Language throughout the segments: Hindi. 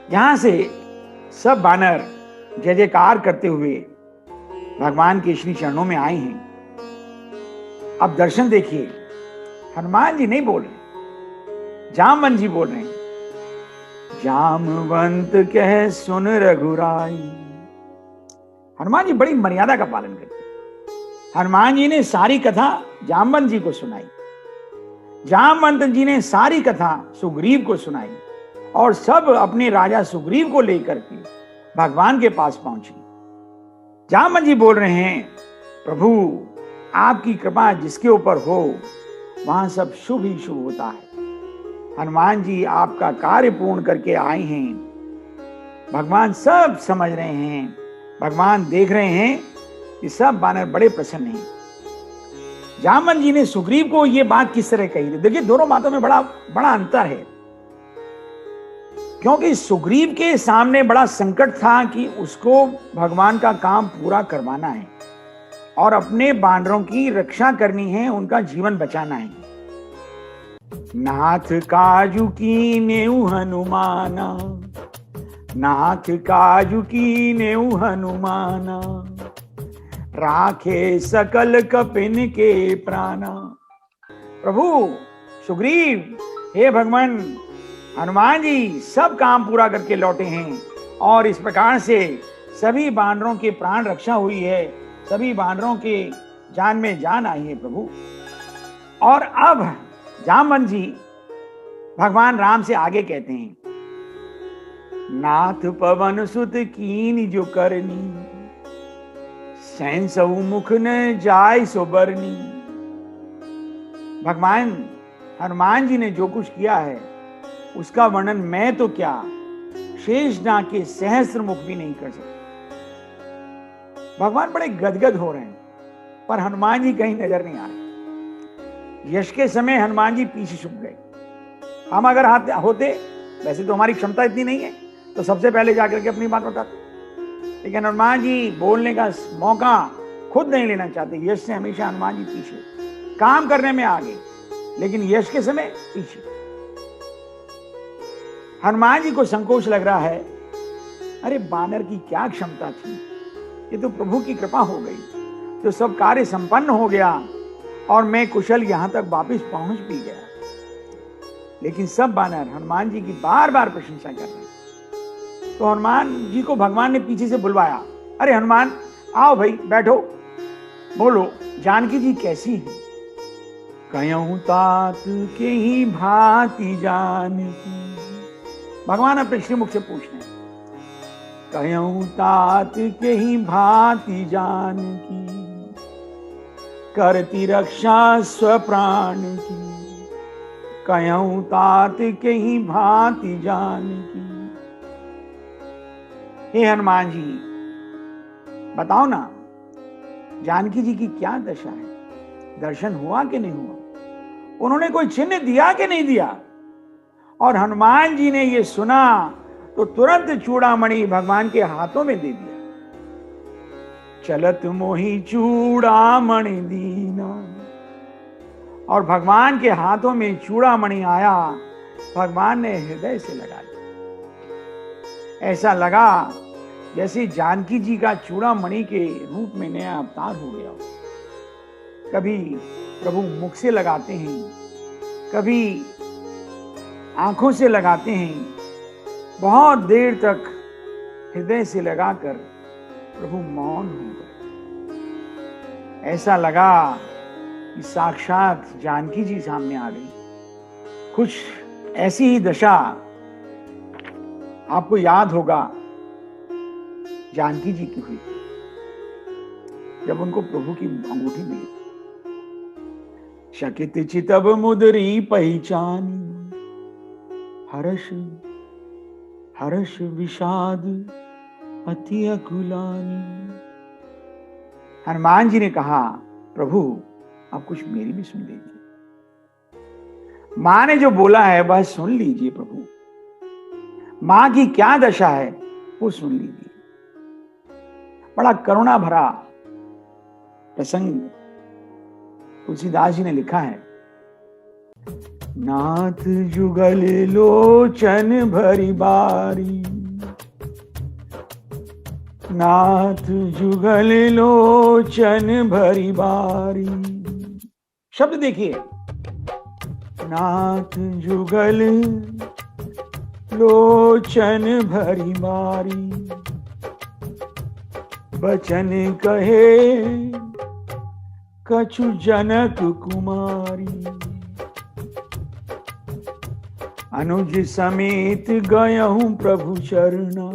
यहां से सब बानर जय जयकार करते हुए भगवान के श्री चरणों में आए हैं। अब दर्शन देखिए, हनुमान जी नहीं बोल रहे, जामवंत जी बोल रहे हैं। जामवंत कह सुन रघुराई। हनुमान जी बड़ी मर्यादा का पालन करते हैं। हनुमान जी ने सारी कथा जामवंत जी को सुनाई, जामवंत जी ने सारी कथा सुग्रीव को सुनाई और सब अपने राजा सुग्रीव को लेकर के भगवान के पास पहुंचे। जामवंत जी बोल रहे हैं, प्रभु आपकी कृपा जिसके ऊपर हो वहां सब शुभ ही शुभ होता है। हनुमान जी आपका कार्य पूर्ण करके आए हैं। भगवान सब समझ रहे हैं, भगवान देख रहे हैं कि सब बानर बड़े प्रसन्न हैं। जामवंत जी ने सुग्रीव को यह बात किस तरह कही? देखिए, दोनों बातों में बड़ा बड़ा अंतर है, क्योंकि सुग्रीव के सामने बड़ा संकट था कि उसको भगवान का काम पूरा करवाना है और अपने बानरों की रक्षा करनी है, उनका जीवन बचाना है। नाथ काजू की नेऊ हनुमाना, नाथ काजू की नेऊ हनुमाना, राखे सकल कपिन के प्राणा। प्रभु सुग्रीव, हे भगवान हनुमान जी सब काम पूरा करके लौटे हैं और इस प्रकार से सभी बानरों के प्राण रक्षा हुई है, सभी बानरों के जान में जान आई है प्रभु। और अब जामवंत जी भगवान राम से आगे कहते हैं, नाथ पवन सुत कीन जो करनी, सैन सऊ मुख न जाय सो बरनी। भगवान हनुमान जी ने जो कुछ किया है उसका वर्णन मैं तो क्या, शेषनाग के सहस्त्र मुख भी नहीं कर सकते। भगवान बड़े गदगद हो रहे हैं, पर हनुमान जी कहीं नजर नहीं आ रहे। यश के समय हनुमान जी पीछे छुप गए। हम अगर होते, वैसे तो हमारी क्षमता इतनी नहीं है, तो सबसे पहले जाकर के अपनी बात बताते, लेकिन हनुमान जी बोलने का मौका खुद नहीं लेना चाहते। यश से हमेशा हनुमान जी पीछे, काम करने में आगे, लेकिन यश के समय पीछे। हनुमान जी को संकोच लग रहा है, अरे बानर की क्या क्षमता थी, ये तो प्रभु की कृपा हो गई, तो सब कार्य संपन्न हो गया और मैं कुशल यहां तक वापस पहुंच भी गया। लेकिन सब बानर हनुमान जी की बार बार प्रशंसा कर रहे हैं। तो हनुमान जी को भगवान ने पीछे से बुलवाया, अरे हनुमान आओ भाई, बैठो, बोलो जानकी जी कैसी है? कहूं तात के ही भांति जानकी। भगवान अपने श्रीमुख से पूछ रहे हैं, कहूं तात के ही भांति जानकी, करती रक्षा स्वप्राण की। कहूं तात के ही भांति जानकी। हे हनुमान जी, बताओ ना, जानकी जी की क्या दशा है? दर्शन हुआ कि नहीं हुआ? उन्होंने कोई चिन्ह दिया कि नहीं दिया? और हनुमान जी ने यह सुना तो तुरंत चूड़ामणि भगवान के हाथों में दे दिया। चलत मोही चूड़ामणि दीना, और भगवान के हाथों में चूड़ामणि आया, भगवान ने हृदय से लगा लिया। ऐसा लगा जैसे जानकी जी का चूड़ामणि के रूप में नया अवतार हो गया। कभी प्रभु मुख से लगाते हैं, कभी आंखों से लगाते हैं, बहुत देर तक हृदय से लगाकर प्रभु मौन हो गए। ऐसा लगा कि साक्षात जानकी जी सामने आ गई। कुछ ऐसी ही दशा आपको याद होगा जानकी जी की हुई जब उनको प्रभु की अंगूठी मिली। शकित चितब मुदरी पहचानी, हर्ष हर्ष विषाद अति अकुलानी। हनुमान जी ने कहा, प्रभु आप कुछ मेरी भी सुन लीजिए, मां ने जो बोला है वह सुन लीजिए प्रभु। मां की क्या दशा है वो सुन लीजिए। बड़ा करुणा भरा प्रसंग तुलसीदास जी ने लिखा है। नाथ जुगल लोचन भरी बारी, नाथ जुगल लोचन भरी बारी। शब्द देखिए, नाथ जुगल लोचन भरी बारी, बचन कहे कछु जनक कुमारी। अनुज समेत गयहूं प्रभु चरना,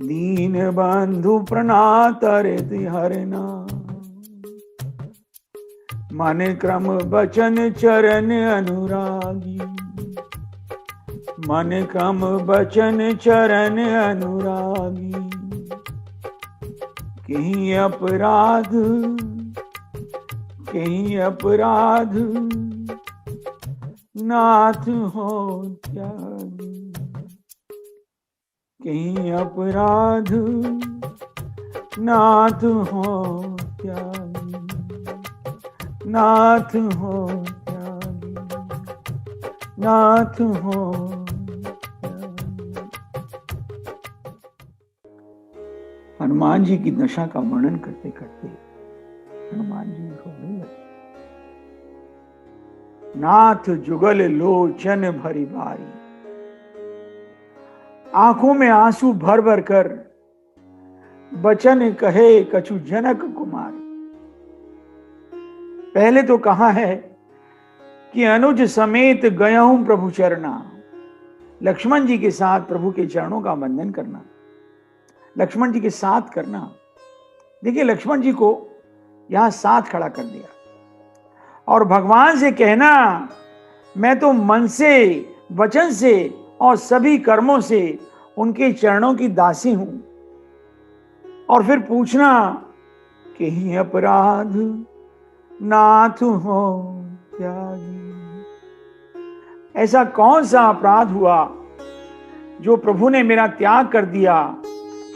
दीन बंधु प्रणातरित हरना। मन क्रम बचन चरण अनुरागी, मन क्रम बचन चरण अनुरागी। कहीं अपराध, कहीं अपराध, नाथ हो त्यागी। कहीं अपराध, नाथ हो त्यागी, नाथ हो त्यागी, नाथ हो त्यागी। हनुमान जी की दशा का वर्णन करते करते हनुमान जी रोने लगे। नाथ जुगल लोचन भरी बारी, आंखों में आंसू भर भर कर बचन कहे कछु जनक कुमारी। पहले तो कहा है कि अनुज समेत गयहूं प्रभु चरना, लक्ष्मण जी के साथ प्रभु के चरणों का वंदन करना, लक्ष्मण जी के साथ करना। देखिए, लक्ष्मण जी को यहां साथ खड़ा कर दिया और भगवान से कहना, मैं तो मन से, वचन से और सभी कर्मों से उनके चरणों की दासी हूं। और फिर पूछना, कहीं अपराध, नाथ हो त्यागी। ऐसा कौन सा अपराध हुआ जो प्रभु ने मेरा त्याग कर दिया?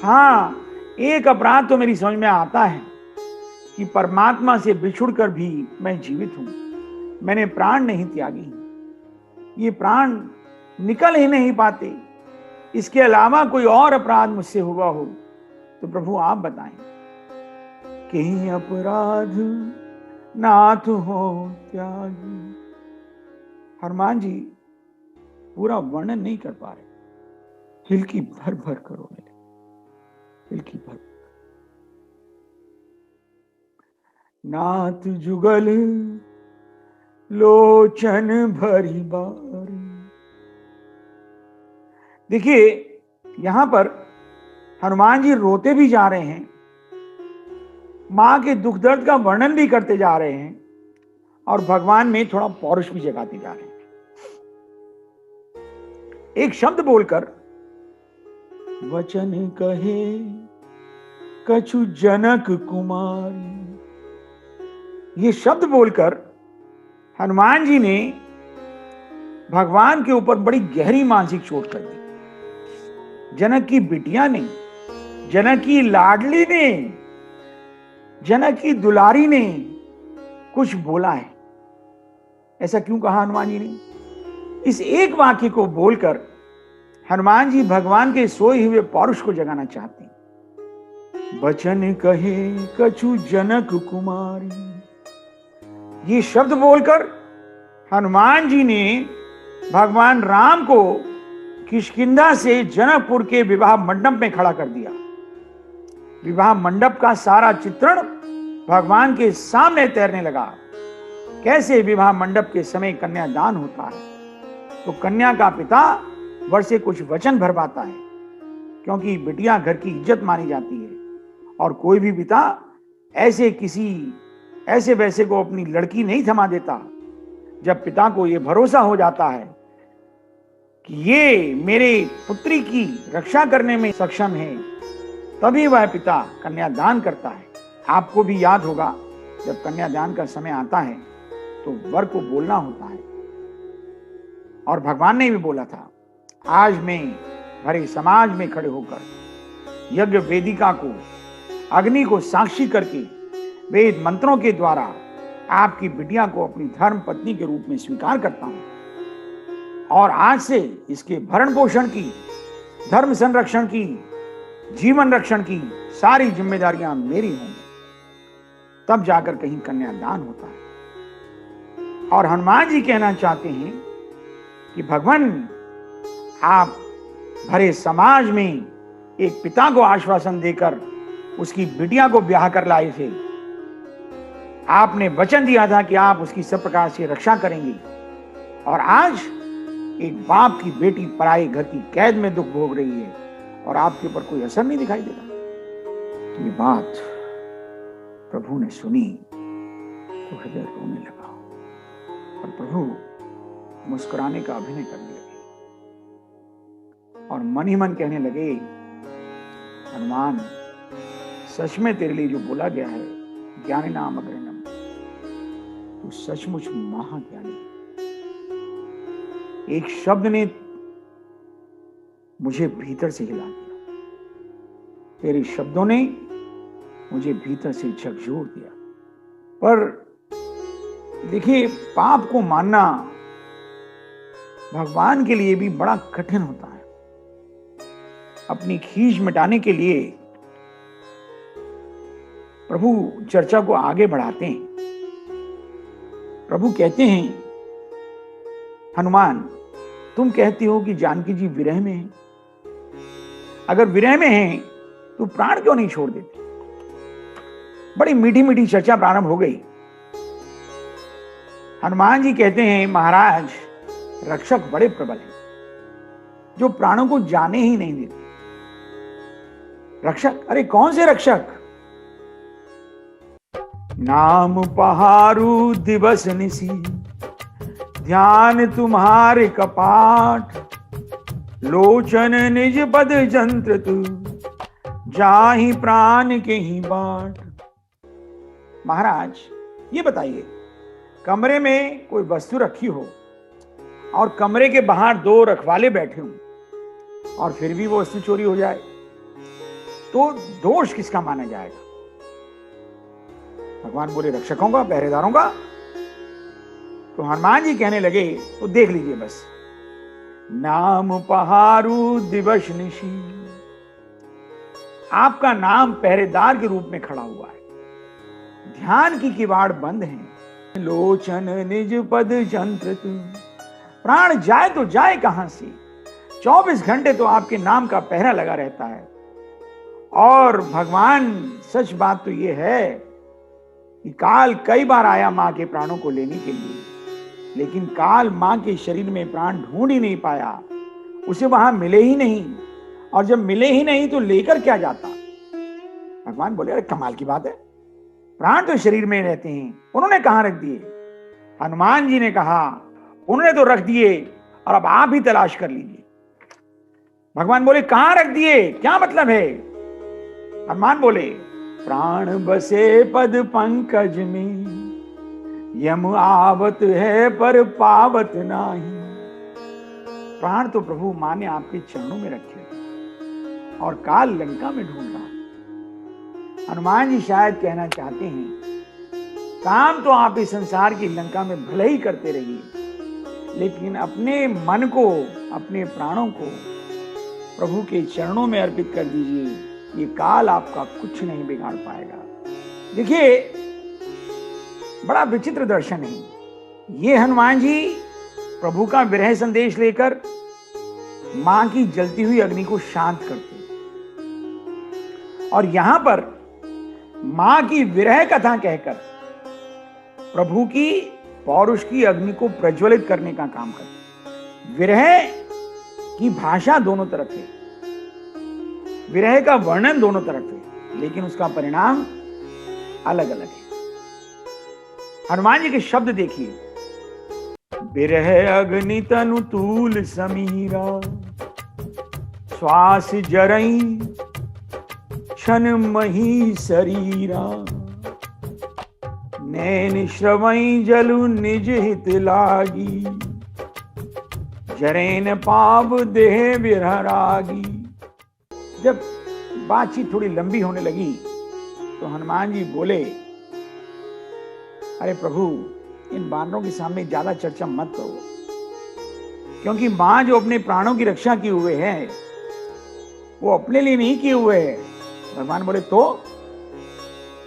हां, एक अपराध तो मेरी समझ में आता है कि परमात्मा से बिछुड़कर भी मैं जीवित हूं, मैंने प्राण नहीं त्यागी, ये प्राण निकल ही नहीं पाते। इसके अलावा कोई और अपराध मुझसे हुआ हो तो प्रभु आप बताएं। कहीं अपराध, नाथ हो त्यागी। हनुमान जी पूरा वर्णन नहीं कर पा रहे, हिलकी भर भर कर रोने लगे, हिलकी भर। नाथ जुगल लोचन भरी बारी। देखिए, यहां पर हनुमान जी रोते भी जा रहे हैं, मां के दुख दर्द का वर्णन भी करते जा रहे हैं और भगवान में थोड़ा पौरुष भी जगाते जा रहे हैं। एक शब्द बोलकर, वचन कहे कछु जनक कुमारी, ये शब्द बोलकर हनुमान जी ने भगवान के ऊपर बड़ी गहरी मानसिक चोट कर दी। जनक की बिटिया ने, जनक की लाडली ने, जनक की दुलारी ने कुछ बोला है। ऐसा क्यों कहा हनुमान जी ने? इस एक वाक्य को बोलकर हनुमान जी भगवान के सोए हुए पौरुष को जगाना चाहते हैं। बचन कहे कछु जनक कुमारी, ये शब्द बोलकर हनुमान जी ने भगवान राम को किष्किंधा से जनकपुर के विवाह मंडप में खड़ा कर दिया। विवाह मंडप का सारा चित्रण भगवान के सामने तैरने लगा। कैसे विवाह मंडप के समय कन्यादान होता है तो कन्या का पिता वर से कुछ वचन भरवाता है, क्योंकि बिटिया घर की इज्जत मानी जाती है और कोई भी पिता ऐसे वैसे को अपनी लड़की नहीं थमा देता। जब पिता को यह भरोसा हो जाता है कि ये मेरे पुत्री की रक्षा करने में सक्षम है, तभी वह पिता कन्यादान करता है। आपको भी याद होगा, जब कन्यादान का समय आता है तो वर को बोलना होता है, और भगवान ने भी बोला था, आज मैं भरे समाज में खड़े होकर यज्ञ वेदिका को, अग्नि को साक्षी करके वेद मंत्रों के द्वारा आपकी बिटिया को अपनी धर्म पत्नी के रूप में स्वीकार करता हूं और आज से इसके भरण पोषण की, धर्म संरक्षण की, जीवन रक्षण की सारी जिम्मेदारियां मेरी होंगी। तब जाकर कहीं कन्यादान होता है। और हनुमान जी कहना चाहते हैं कि भगवान, आप भरे समाज में एक पिता को आश्वासन देकर उसकी बिटिया को ब्याह कर लाए थे। आपने वचन दिया था कि आप उसकी सब प्रकार से रक्षा करेंगे, और आज एक बाप की बेटी पराए घर की कैद में दुख भोग रही है और आपके ऊपर कोई असर नहीं दिखाई दे रहा। ये बात प्रभु ने सुनी तो हृदय रोने लगा और प्रभु मुस्कुराने का अभिनय करने लगे और मन ही मन कहने लगे, हनुमान, सच में तेरे लिए जो बोला गया है, ज्ञानी नाम अग्रहणम, तू सचमुच महाज्ञानी। एक शब्द ने मुझे भीतर से हिला दिया, तेरे शब्दों ने मुझे भीतर से झकझोर दिया। पर देखिए, पाप को मानना भगवान के लिए भी बड़ा कठिन होता है। अपनी खींच मिटाने के लिए प्रभु चर्चा को आगे बढ़ाते हैं। प्रभु कहते हैं, हनुमान, तुम कहती हो कि जानकी जी विरह में हैं। अगर विरह में हैं तो प्राण क्यों नहीं छोड़ देती? बड़ी मीठी मीठी चर्चा प्रारंभ हो गई। हनुमान जी कहते हैं, महाराज, रक्षक बड़े प्रबल हैं जो प्राणों को जाने ही नहीं देते। रक्षक? अरे कौन से रक्षक? नाम पहारू दिवस निसी, ध्यान तुम्हारे कपाट, लोचन निज पद जंत्र तू, जाहि प्राण के ही बाट। महाराज, ये बताइए, कमरे में कोई वस्तु रखी हो और कमरे के बाहर दो रखवाले बैठे हों और फिर भी वो वस्तु चोरी हो जाए तो दोष किसका माना जाएगा? भगवान बोले, रक्षकों का, पहरेदारों का। तो हनुमान जी कहने लगे, तो देख लीजिए बस, नाम पहारू दिवस निशी, आपका नाम पहरेदार के रूप में खड़ा हुआ है। ध्यान की किवाड़ बंद है, लोचन निज पद जंत्र तू, प्राण जाए तो जाए कहां से? 24 घंटे तो आपके नाम का पहरा लगा रहता है। और भगवान, सच बात तो यह है कि काल कई बार आया मां के प्राणों को लेने के लिए, लेकिन काल मां के शरीर में प्राण ढूंढ ही नहीं पाया, उसे वहां मिले ही नहीं, और जब मिले ही नहीं तो लेकर क्या जाता? भगवान बोले, अरे कमाल की बात है, प्राण तो शरीर में रहते हैं, उन्होंने कहां रख दिए? हनुमान जी ने कहा, उन्होंने तो रख दिए, और अब आप ही तलाश कर लीजिए। भगवान बोले, कहां रख दिए? क्या मतलब है? हनुमान बोले, प्राण बसे पद पंकज में, यम आवत है पर पावत नाही। प्राण तो प्रभु मां ने आपके चरणों में रखे और काल लंका में ढूंढ रहा। हनुमान जी शायद कहना चाहते हैं, काम तो आप इस संसार की लंका में भले ही करते रहिए, लेकिन अपने मन को, अपने प्राणों को प्रभु के चरणों में अर्पित कर दीजिए। ये काल आपका कुछ नहीं बिगाड़ पाएगा। देखिए, बड़ा विचित्र दर्शन है। ये हनुमान जी प्रभु का विरह संदेश लेकर मां की जलती हुई अग्नि को शांत करते, और यहां पर मां की विरह कथा कहकर प्रभु की पौरुष की अग्नि को प्रज्वलित करने का काम करते। विरह की भाषा दोनों तरफ है, विरह का वर्णन दोनों तरफ है, लेकिन उसका परिणाम अलग अलग है। हनुमान जी के शब्द देखिए, विरह अग्नि तनु तूल समीरा, श्वास जरई क्षण मही शरीरा, नैन श्रवई जलु निज हित लागी, जरेन पाव देह विरहरागी। जब बातचीत थोड़ी लंबी होने लगी तो हनुमान जी बोले, अरे प्रभु, इन बानरों के सामने ज्यादा चर्चा मत करो, क्योंकि मां जो अपने प्राणों की रक्षा किए हुए है वो अपने लिए नहीं किए हुए है। भगवान बोले तो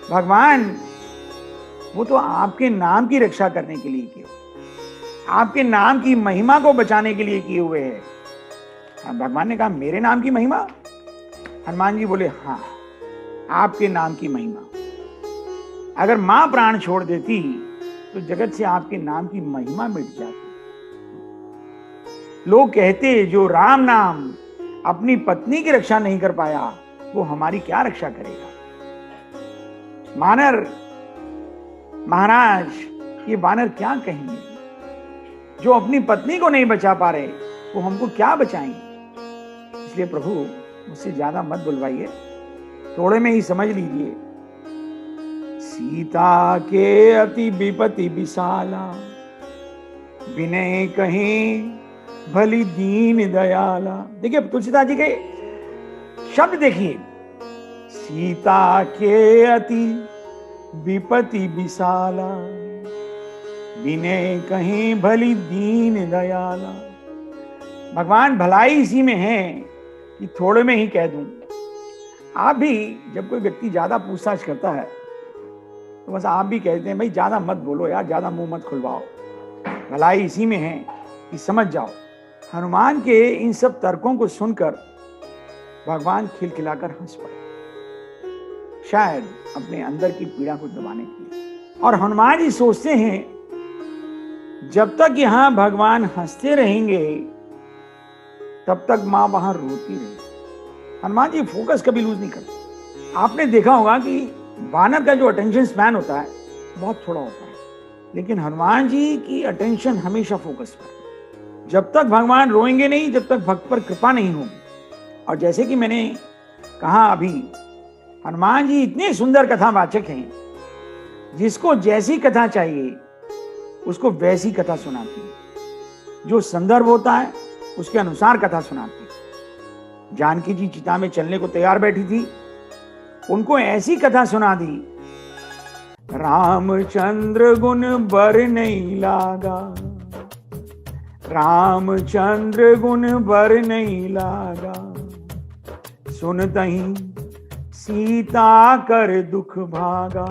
भगवान वो तो आपके नाम की रक्षा करने के लिए किए, आपके नाम की महिमा को बचाने के लिए किए हुए हैं। भगवान ने कहा मेरे नाम की महिमा? हनुमान जी बोले हाँ, आपके नाम की महिमा। अगर मां प्राण छोड़ देती तो जगत से आपके नाम की महिमा मिट जाती। लोग कहते जो राम नाम अपनी पत्नी की रक्षा नहीं कर पाया वो हमारी क्या रक्षा करेगा। वानर महाराज, ये वानर क्या कहेंगे? जो अपनी पत्नी को नहीं बचा पा रहे वो हमको क्या बचाएंगे। इसलिए प्रभु मुझसे ज्यादा मत बुलवाइए, थोड़े में ही समझ लीजिए। सीता के अति विपति विशाला, विनय कहीं भली दीन दयाला। देखिए तुलसीदास जी के शब्द देखिए, सीता के अति विपति विशाला, विनय कहीं भली दीन दयाला। भगवान भलाई इसी में है कि थोड़े में ही कह दूं। आप भी जब कोई व्यक्ति ज्यादा पूछताछ करता है तो बस आप भी कहते हैं भाई ज्यादा मत बोलो यार, ज्यादा मुंह मत खुलवाओ, भलाई इसी में है कि समझ जाओ। हनुमान के इन सब तर्कों को सुनकर भगवान खिलखिलाकर हंस पड़े, शायद अपने अंदर की पीड़ा को दबाने के लिए। और हनुमान जी सोचते हैं जब तक यहां भगवान हंसते रहेंगे तब तक मां वहां रोती रहेगी। हनुमान जी फोकस कभी लूज नहीं करते। आपने देखा होगा कि वानर का जो अटेंशन स्पैन होता है बहुत थोड़ा होता है, लेकिन हनुमान जी की अटेंशन हमेशा फोकस पर। जब तक भगवान रोएंगे नहीं, जब तक भक्त पर कृपा नहीं होगी। और जैसे कि मैंने कहा अभी, हनुमान जी इतने सुंदर कथावाचक हैं, जिसको जैसी कथा चाहिए उसको वैसी कथा सुनाती है, जो संदर्भ होता है उसके अनुसार कथा सुनाती है। जानकी जी चिता में चलने को तैयार बैठी थी, उनको ऐसी कथा सुना दी, रामचंद्र गुण बर नहीं लागा, रामचंद्र गुण बर नहीं लागा, सुनतहीं सीता कर दुख भागा,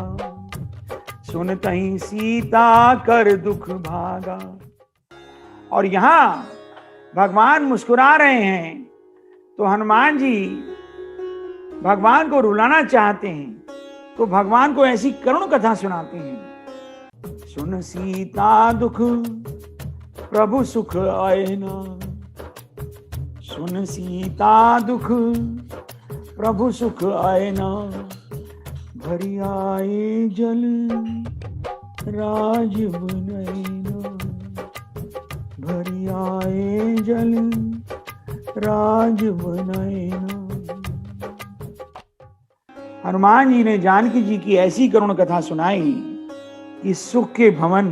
सुनतहीं सीता कर दुख भागा। और यहां भगवान मुस्कुरा रहे हैं तो हनुमान जी भगवान को रुलाना चाहते हैं, तो भगवान को ऐसी करुण कथा सुनाते हैं। सुन सीता दुख प्रभु सुख आएना, सुन सीता दुख प्रभु सुख आएना, भरी आए जल राज बनैना, भरी आए जल राज बनैना। हनुमान जी ने जानकी जी की ऐसी करुण कथा सुनाई कि सुख के भवन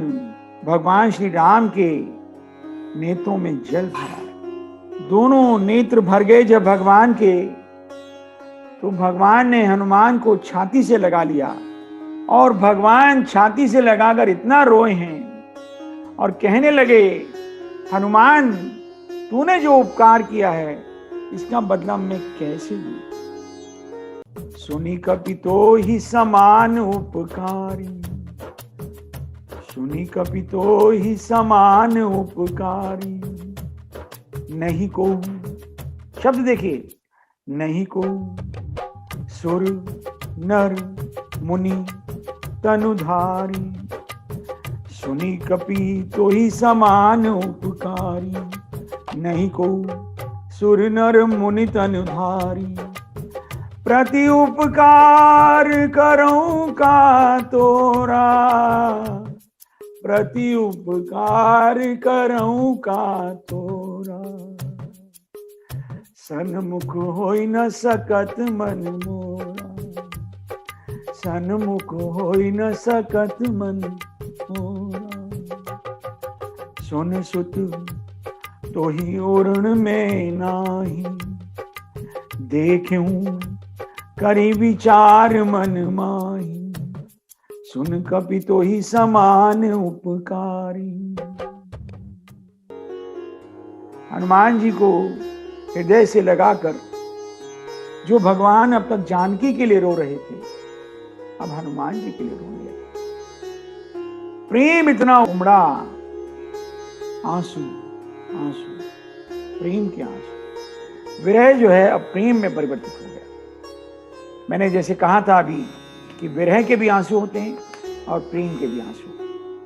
भगवान श्री राम के नेत्रों में जल भरा। दोनों नेत्र भर गए जब भगवान के, तो भगवान ने हनुमान को छाती से लगा लिया और भगवान छाती से लगाकर इतना रोए हैं और कहने लगे, हनुमान तूने जो उपकार किया है इसका बदला मैं कैसे दूं। सुनी कपि तो ही समान उपकारी, सुनी कपि तो ही समान उपकारी, नहीं को, शब्द देखिए, नहीं को सुर नर मुनि तनुधारी, सुनी कपि तो ही समान उपकारी, नहीं को सुर नर मुनि तनुधारी, प्रति उपकार करूं का तोरा, प्रति उपकार करूं का तोरा, सन्मुख होई न सकत मन मोरा, सन्मुख होई न सकत मन मोरा, सुन सुत तो ही ओरण में नाही, देखूं करी विचार मन माही, सुन कपि तो ही समान उपकारी। हनुमान जी को हृदय से लगाकर जो भगवान अब तक जानकी के लिए रो रहे थे, अब हनुमान जी के लिए रोने लगे। प्रेम इतना उमड़ा, आंसू आंसू, प्रेम के आंसू। विरह जो है अब प्रेम में परिवर्तित हो गया। मैंने जैसे कहा था अभी कि विरह के भी आंसू होते हैं और प्रेम के भी आंसू।